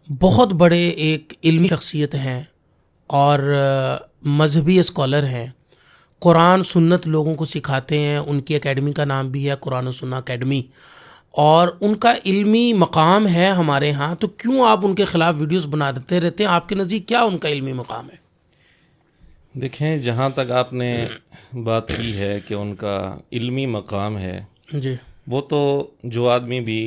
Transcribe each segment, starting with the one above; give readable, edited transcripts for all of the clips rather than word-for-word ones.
بہت بڑے ایک علمی شخصیت ہیں اور مذہبی اسکالر ہیں، قرآن سنت لوگوں کو سکھاتے ہیں، ان کی اکیڈمی کا نام بھی ہے قرآن و سنت اکیڈمی، اور ان کا علمی مقام ہے ہمارے ہاں، تو کیوں آپ ان کے خلاف ویڈیوز بناتے رہتے ہیں؟ آپ کے نزدیک کیا ان کا علمی مقام ہے؟ دیکھیں، جہاں تک آپ نے بات کی ہے کہ ان کا علمی مقام ہے، جی وہ تو جو آدمی بھی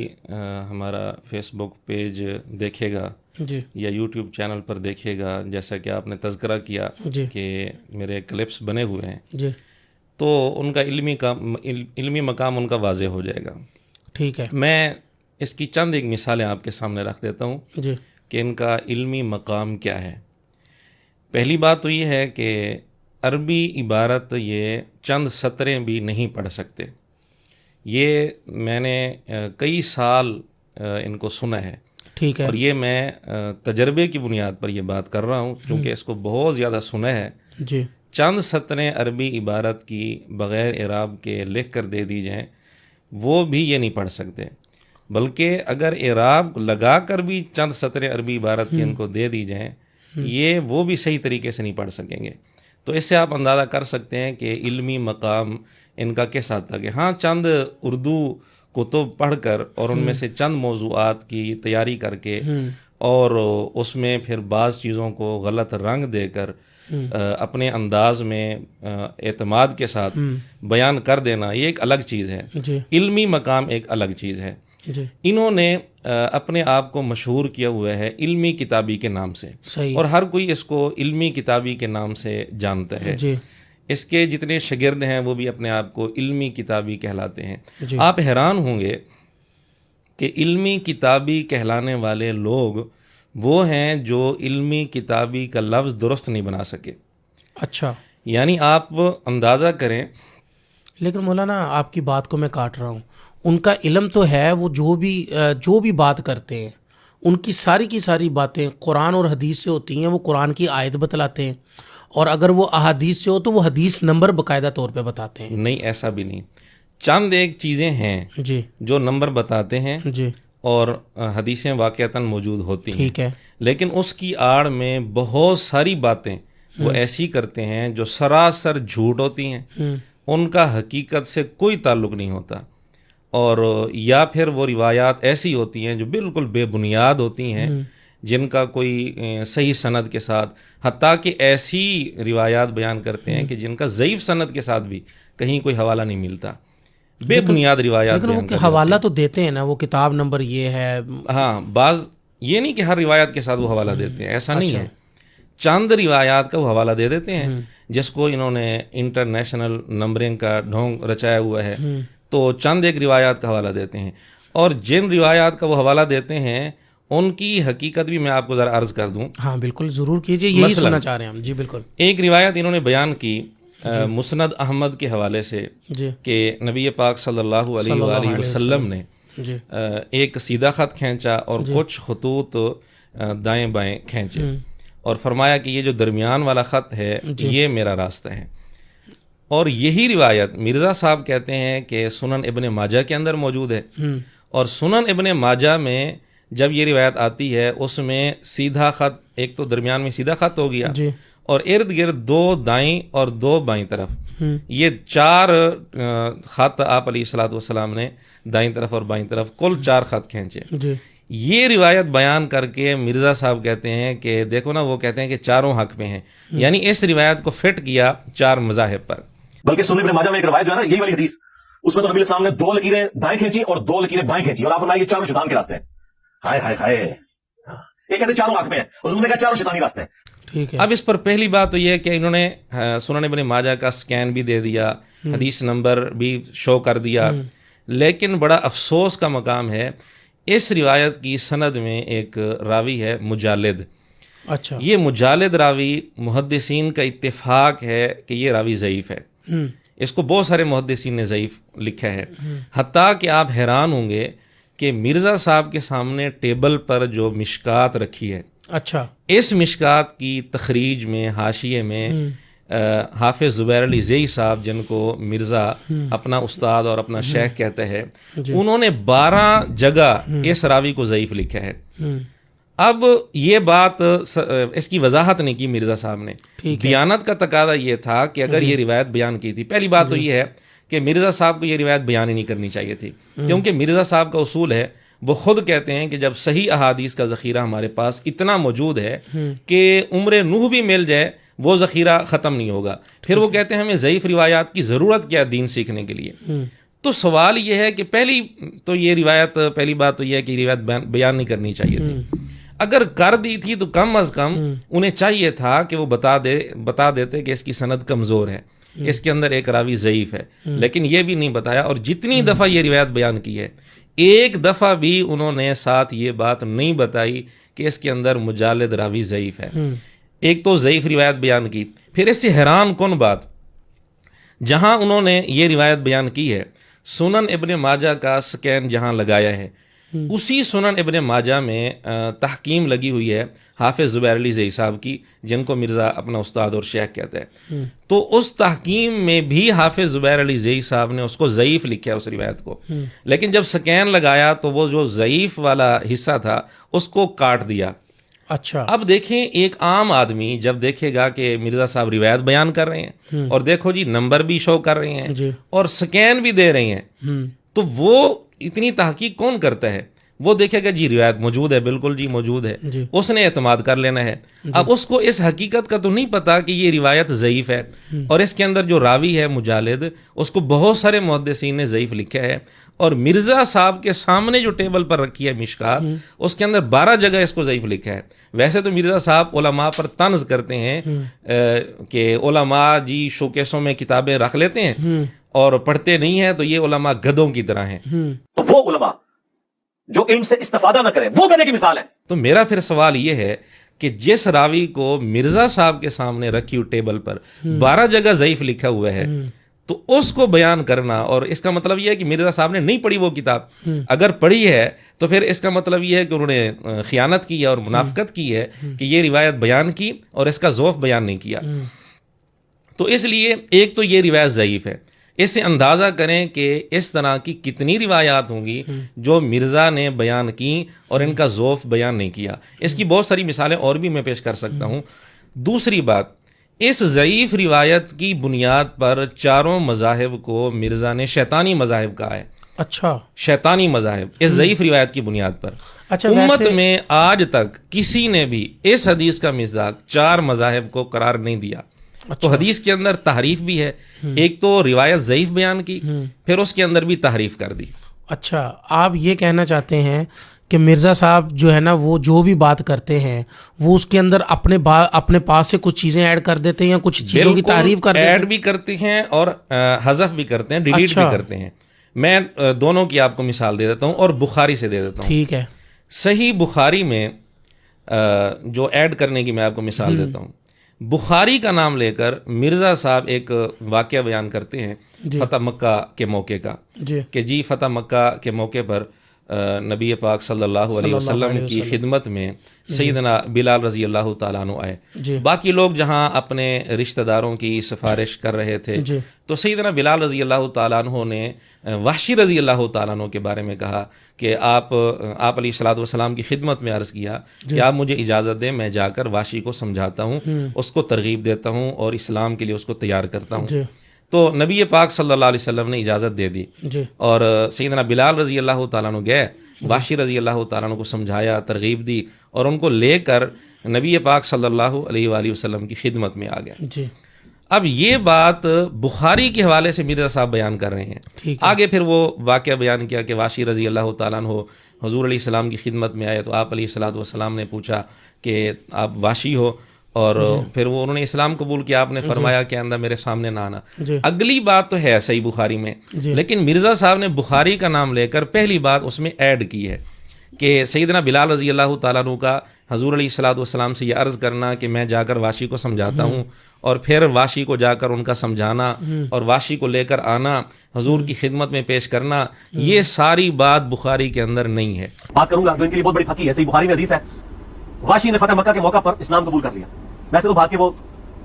ہمارا فیس بک پیج دیکھے گا جی یا یوٹیوب چینل پر دیکھے گا، جیسا کہ آپ نے تذکرہ کیا جی کہ میرے کلپس بنے ہوئے ہیں، جی تو ان کا علمی مقام ان کا واضح ہو جائے گا۔ ٹھیک ہے، میں اس کی چند ایک مثالیں آپ کے سامنے رکھ دیتا ہوں جی کہ ان کا علمی مقام کیا ہے۔ پہلی بات تو یہ ہے کہ عربی عبارت یہ چند سطریں بھی نہیں پڑھ سکتے۔ یہ میں نے کئی سال ان کو سنا ہے، ٹھیک ہے، اور یہ میں تجربے کی بنیاد پر یہ بات کر رہا ہوں، چونکہ اس کو بہت زیادہ سنا ہے۔ جی چند سطریں عربی عبارت کی بغیر اعراب کے لکھ کر دے دی جائیں، وہ بھی یہ نہیں پڑھ سکتے، بلکہ اگر اعراب لگا کر بھی چند سطریں عربی عبارت کی ان کو دے دی جائیں، وہ بھی صحیح طریقے سے نہیں پڑھ سکیں گے۔ تو اس سے آپ اندازہ کر سکتے ہیں کہ علمی مقام ان کا کس حد تک ہے۔ ہاں، چند اردو کتب پڑھ کر اور ان میں سے چند موضوعات کی تیاری کر کے اور اس میں پھر بعض چیزوں کو غلط رنگ دے کر اپنے انداز میں اعتماد کے ساتھ بیان کر دینا، یہ ایک الگ چیز ہے۔ جی علمی مقام ایک الگ چیز ہے۔ جی انہوں نے اپنے آپ کو مشہور کیا ہوا ہے علمی کتابی کے نام سے، صحیح، اور ہر کوئی اس کو علمی کتابی کے نام سے جانتا ہے۔ جی اس کے جتنے شاگرد ہیں وہ بھی اپنے آپ کو علمی کتابی کہلاتے ہیں۔ جی آپ حیران ہوں گے کہ علمی کتابی کہلانے والے لوگ وہ ہیں جو علمی کتابی کا لفظ درست نہیں بنا سکے۔ اچھا، یعنی آپ اندازہ کریں، لیکن مولانا آپ کی بات کو میں کاٹ رہا ہوں، ان کا علم تو ہے، وہ جو بھی بات کرتے ہیں ان کی ساری باتیں قرآن اور حدیث سے ہوتی ہیں، وہ قرآن کی آیت بتلاتے ہیں، اور اگر وہ احادیث سے ہو تو وہ حدیث نمبر باقاعدہ طور پہ بتاتے ہیں۔ نہیں، ایسا بھی نہیں۔ چند ایک چیزیں ہیں جی جو نمبر بتاتے ہیں جی اور حدیثیں واقعتاً موجود ہوتی ہیں، ٹھیک ہے، لیکن اس کی آڑ میں بہت ساری باتیں وہ ایسی کرتے ہیں جو سراسر جھوٹ ہوتی ہیں، ان کا حقیقت سے کوئی تعلق نہیں ہوتا، اور یا پھر وہ روایات ایسی ہوتی ہیں جو بالکل بے بنیاد ہوتی ہیں، جن کا کوئی صحیح سند کے ساتھ، حتیٰ کہ ایسی روایات بیان کرتے ہیں کہ جن کا ضعیف سند کے ساتھ بھی کہیں کوئی حوالہ نہیں ملتا، بے بنیاد روایات لیکن وہ بیان کرتے حوالہ تو دیتے ہیں نا، وہ کتاب نمبر یہ ہے۔ ہاں، بعض یہ نہیں کہ ہر روایت کے ساتھ وہ حوالہ دیتے ہیں، ایسا نہیں ہے۔ چند روایات کا وہ حوالہ دے دیتے ہیں، جس کو انہوں نے انٹرنیشنل نمبرنگ کا ڈھونگ رچایا ہوا ہے، تو چند ایک روایات کا حوالہ دیتے ہیں، اور جن روایات کا وہ حوالہ دیتے ہیں ان کی حقیقت بھی میں آپ کو ذرا عرض کر دوں۔ ہاں بالکل، ضرور کیجیے، یہی سننا چاہ رہے ہیں ہم۔ جی بالکل۔ ایک روایت انہوں نے بیان کی مسند احمد کے حوالے سے جی کہ نبی پاک صلی اللہ علیہ وآلہ وسلم نے جی ایک سیدھا خط کھینچا اور کچھ خطوط دائیں بائیں کھینچے، اور فرمایا کہ یہ جو درمیان والا خط ہے یہ میرا راستہ ہے۔ اور یہی روایت مرزا صاحب کہتے ہیں کہ سنن ابن ماجہ کے اندر موجود ہے، اور سنن ابن ماجہ میں جب یہ روایت آتی ہے اس میں سیدھا خط، ایک تو درمیان میں سیدھا خط ہو گیا، جی اور ارد گرد 2 دائیں اور 2 بائیں طرف، یہ 4 خط آپ علیہ الصلوۃ والسلام نے دائیں طرف اور بائیں طرف کل 4 خط کھینچے۔ جی یہ روایت بیان کر کے مرزا صاحب کہتے ہیں کہ دیکھو نا، وہ کہتے ہیں کہ چاروں حق میں ہیں، یعنی اس روایت کو فٹ کیا 4 مذاہب پر۔ بلکہ سنن ابن ماجہ میں ایک روایت جو ہے نا، یہی والی حدیث، اس میں تو نبی اسلام نے 2 لکیریں دائیں کھینچی اور 2 لکیریں بائیں کھینچی، اور آپ فرمایا یہ چاروں شیطان کے راستے ہیں۔ ہائے ہائے ہائے، ایک کہتے چاروں حق میں ہیں، اور انہوں نے کہا چاروں شیطانی راستے ہیں۔ ٹھیک ہے۔ اب اس پر پہلی بات تو یہ ہے کہ انہوں نے سنن ابن ماجہ کا سکین بھی دے دیا، حدیث نمبر بھی شو کر دیا، لیکن بڑا افسوس کا مقام ہے، اس روایت کی سند میں ایک راوی ہے مجالد۔ اچھا، یہ مجالد راوی محدثین کا اتفاق ہے کہ یہ راوی ضعیف ہے، اس کو بہت سارے محدثین نے ضعیف لکھا ہے، حتیٰ کہ آپ حیران ہوں گے کہ مرزا صاحب کے سامنے ٹیبل پر جو مشکات رکھی ہے، اچھا، اس مشکات کی تخریج میں حاشیے میں حافظ زبیر علی زئی صاحب، جن کو مرزا اپنا استاد اور اپنا شیخ کہتے ہیں، انہوں نے 12 جگہ اس راوی کو ضعیف لکھا ہے۔ اب یہ بات اس کی وضاحت نہیں کی مرزا صاحب نے. دیانت کا تقاضا یہ تھا کہ اگر یہ روایت بیان کی تھی، پہلی بات تو یہ ہے کہ مرزا صاحب کو یہ روایت بیان ہی نہیں کرنی چاہیے تھی، کیونکہ مرزا صاحب کا اصول ہے، وہ خود کہتے ہیں کہ جب صحیح احادیث کا ذخیرہ ہمارے پاس اتنا موجود ہے کہ عمر نوح بھی مل جائے وہ ذخیرہ ختم نہیں ہوگا، پھر وہ کہتے ہیں ہمیں ضعیف روایات کی ضرورت کیا دین سیکھنے کے لیے. تو سوال یہ ہے کہ پہلی بات تو یہ ہے کہ یہ روایت بیان نہیں کرنی چاہیے تھی. اگر کر دی تھی تو کم از کم انہیں چاہیے تھا کہ وہ بتا دیتے کہ اس کی سند کمزور ہے، اس کے اندر ایک راوی ضعیف ہے، لیکن یہ بھی نہیں بتایا. اور جتنی دفعہ یہ روایت بیان کی ہے، ایک دفعہ بھی انہوں نے ساتھ یہ بات نہیں بتائی کہ اس کے اندر مجالد راوی ضعیف ہے. ایک تو ضعیف روایت بیان کی، پھر اس سے حیران کن بات، جہاں انہوں نے یہ روایت بیان کی ہے، سنن ابن ماجہ کا سکین جہاں لگایا ہے، اسی سنن ابن ماجہ میں تحکیم لگی ہوئی ہے حافظ زبیر علی زئی صاحب کی، جن کو مرزا اپنا استاد اور شیخ کہتے ہیں. تو اس تحکیم میں بھی حافظ زبیر علی زئی صاحب نے اس کو ضعیف لکھا اس روایت کو، لیکن جب سکین لگایا تو وہ جو ضعیف والا حصہ تھا اس کو کاٹ دیا. اچھا، اب دیکھیں ایک عام آدمی جب دیکھے گا کہ مرزا صاحب روایت بیان کر رہے ہیں اور دیکھو جی نمبر بھی شو کر رہے ہیں اور سکین بھی دے رہے ہیں، تو وہ اتنی تحقیق کون کرتا ہے؟ وہ دیکھے گا جی روایت موجود ہے، بالکل جی موجود ہے، اس نے اعتماد کر لینا ہے. اب اس کو اس حقیقت کا تو نہیں پتا کہ یہ روایت ضعیف ہے، اور اس کے اندر جو راوی ہے مجالد، اس کو بہت سارے محدثین نے ضعیف لکھا ہے. اور مرزا صاحب کے سامنے جو ٹیبل پر رکھی ہے مشکات، اس کے اندر 12 جگہ اس کو ضعیف لکھا ہے. ویسے تو مرزا صاحب علماء پر طنز کرتے ہیں کہ علماء جی شوکیسوں میں کتابیں رکھ لیتے ہیں اور پڑھتے نہیں ہیں، تو یہ علماء گدھوں کی طرح ہیں. تو وہ علماء جو علم سے استفادہ نہ کریں وہ گدھے کی مثال ہے. تو میرا پھر سوال یہ ہے کہ جس راوی کو مرزا صاحب کے سامنے رکھی ہوئی ٹیبل پر 12 جگہ ضعیف لکھا ہوا ہے، تو اس کو بیان کرنا، اور اس کا مطلب یہ ہے کہ مرزا صاحب نے نہیں پڑھی وہ کتاب. اگر پڑھی ہے تو پھر اس کا مطلب یہ ہے کہ انہوں نے خیانت کی ہے اور منافقت کی ہے کہ یہ روایت بیان کی اور اس کا ضعف بیان نہیں کیا. تو اس لیے ایک تو یہ روایت ضعیف ہے. اس سے اندازہ کریں کہ اس طرح کی کتنی روایات ہوں گی جو مرزا نے بیان کی اور ان کا ضعف بیان نہیں کیا. اس کی بہت ساری مثالیں اور بھی میں پیش کر سکتا ہوں. دوسری بات، اس ضعیف روایت کی بنیاد پر چاروں مذاہب کو مرزا نے شیطانی مذاہب کہا ہے. اچھا، شیطانی مذاہب اس ضعیف روایت کی بنیاد پر. اچھا، امت میں آج تک کسی نے بھی اس حدیث کا مصداق 4 مذاہب کو قرار نہیں دیا. تو حدیث کے اندر تحریف بھی ہے. ایک تو روایت ضعیف بیان کی، پھر اس کے اندر بھی تحریف کر دی. اچھا، آپ یہ کہنا چاہتے ہیں کہ مرزا صاحب جو ہے نا، وہ جو بھی بات کرتے ہیں وہ اس کے اندر اپنے پاس سے کچھ چیزیں ایڈ کر دیتے ہیں یا کچھ چیزوں کی تعریف کر دیتے ہیں؟ ایڈ بھی کرتے ہیں اور حذف بھی کرتے ہیں، ڈیلیٹ بھی کرتے ہیں. میں دونوں کی آپ کو مثال دے دیتا ہوں اور بخاری سے دے دیتا ہوں. ٹھیک ہے. صحیح بخاری میں جو ایڈ کرنے کی میں آپ کو مثال دیتا ہوں. بخاری کا نام لے کر مرزا صاحب ایک واقعہ بیان کرتے ہیں فتح مکہ کے موقع کا، کہ جی فتح مکہ کے موقع پر نبی پاک صلی اللہ علیہ وسلم کی خدمت میں سیدنا بلال رضی اللہ تعالیٰ عنہ آئے. باقی لوگ جہاں اپنے رشتہ داروں کی سفارش کر رہے تھے، تو سیدنا بلال رضی اللہ تعالیٰ عنہ نے وحشی رضی اللہ تعالیٰ عنہ کے بارے میں کہا کہ آپ علیہ الصلوۃ والسلام کی خدمت میں عرض کیا کہ آپ مجھے اجازت دیں، میں جا کر وحشی کو سمجھاتا ہوں، اس کو ترغیب دیتا ہوں اور اسلام کے لیے اس کو تیار کرتا ہوں. تو نبی پاک صلی اللہ علیہ وسلم نے اجازت دے دی اور سیدنا بلال رضی اللہ تعالیٰ عنہ گئے، وحشی رضی اللہ تعالیٰ عنہ کو سمجھایا، ترغیب دی اور ان کو لے کر نبی پاک صلی اللہ علیہ وآلہ وسلم کی خدمت میں آ گئے. اب یہ بات بخاری کے حوالے سے مرزا صاحب بیان کر رہے ہیں. آگے پھر وہ واقعہ بیان کیا کہ وحشی رضی اللہ تعالیٰ عنہ حضور علیہ السلام کی خدمت میں آئے، تو آپ علیہ الصلوۃ والسلام نے پوچھا کہ آپ وحشی ہو، اور پھر وہ انہوں نے اسلام قبول کیا. آپ نے فرمایا کہ اندر میرے سامنے نہ آنا. اگلی بات تو ہے صحیح بخاری میں، لیکن مرزا صاحب نے بخاری کا نام لے کر پہلی بات اس میں ایڈ کی ہے کہ سیدنا بلال رضی اللہ تعالیٰ عنہ کا حضور علیہ الصلوۃ والسلام سے یہ عرض کرنا کہ میں جا کر واشی کو سمجھاتا ہوں، اور پھر واشی کو جا کر ان کا سمجھانا اور واشی کو لے کر آنا، حضور کی خدمت میں پیش کرنا، یہ ساری بات بخاری کے اندر نہیں ہے. بات کروں گا جو ان کے لیے بہت بڑی پھکی ہے. صحیح بخاری میں حدیث ہے، واشی نے فتح مکہ کے موقع پر اسلام قبول کر لیا. ویسے تو بھاگ کے وہ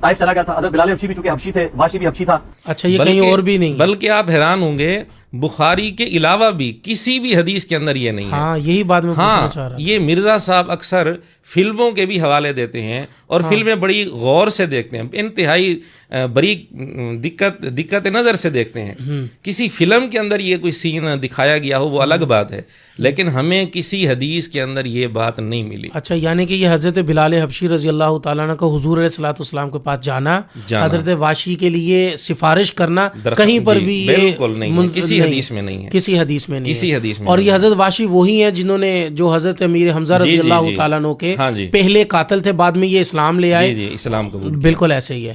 طائف چلا گیا تھا. حضرت بلال حبشی بھی چونکہ حبشی تھے، واشی بھی حبشی تھا. اچھا، یہ کہیں اور بھی نہیں. بلکہ آپ حیران ہوں گے بخاری کے علاوہ بھی کسی بھی حدیث کے اندر یہ نہیں ہے. ہاں یہی بات میں پوچھنا چاہ رہا ہاں یہ مرزا صاحب اکثر فلموں کے بھی حوالے دیتے ہیں اور فلمیں بڑی غور سے دیکھتے ہیں, انتہائی بڑی دقت نظر سے دیکھتے ہیں. کسی فلم کے اندر یہ کوئی سین دکھایا گیا ہو وہ الگ بات ہے, لیکن ہمیں کسی حدیث کے اندر یہ بات نہیں ملی. اچھا یعنی کہ یہ حضرت بلال حبشی رضی اللہ تعالیٰ عنہ کو حضور علیہ الصلوۃ والسلام کے پاس جانا, حضرت واشی کے لیے سفارش کرنا, کہیں پر بھی یہ بالکل نہیں ہے, کسی حدیث میں نہیں ہے, کسی حدیث میں نہیں کسی حدیث میں. اور یہ حضرت واشی وہی ہیں جنہوں نے جو حضرت امیر حمزہ رضی اللہ تعالیٰ عنہ کے پہلے قاتل تھے, بعد میں یہ اسلام لے آئے. اسلام قبول. بالکل ایسے ہی ہے.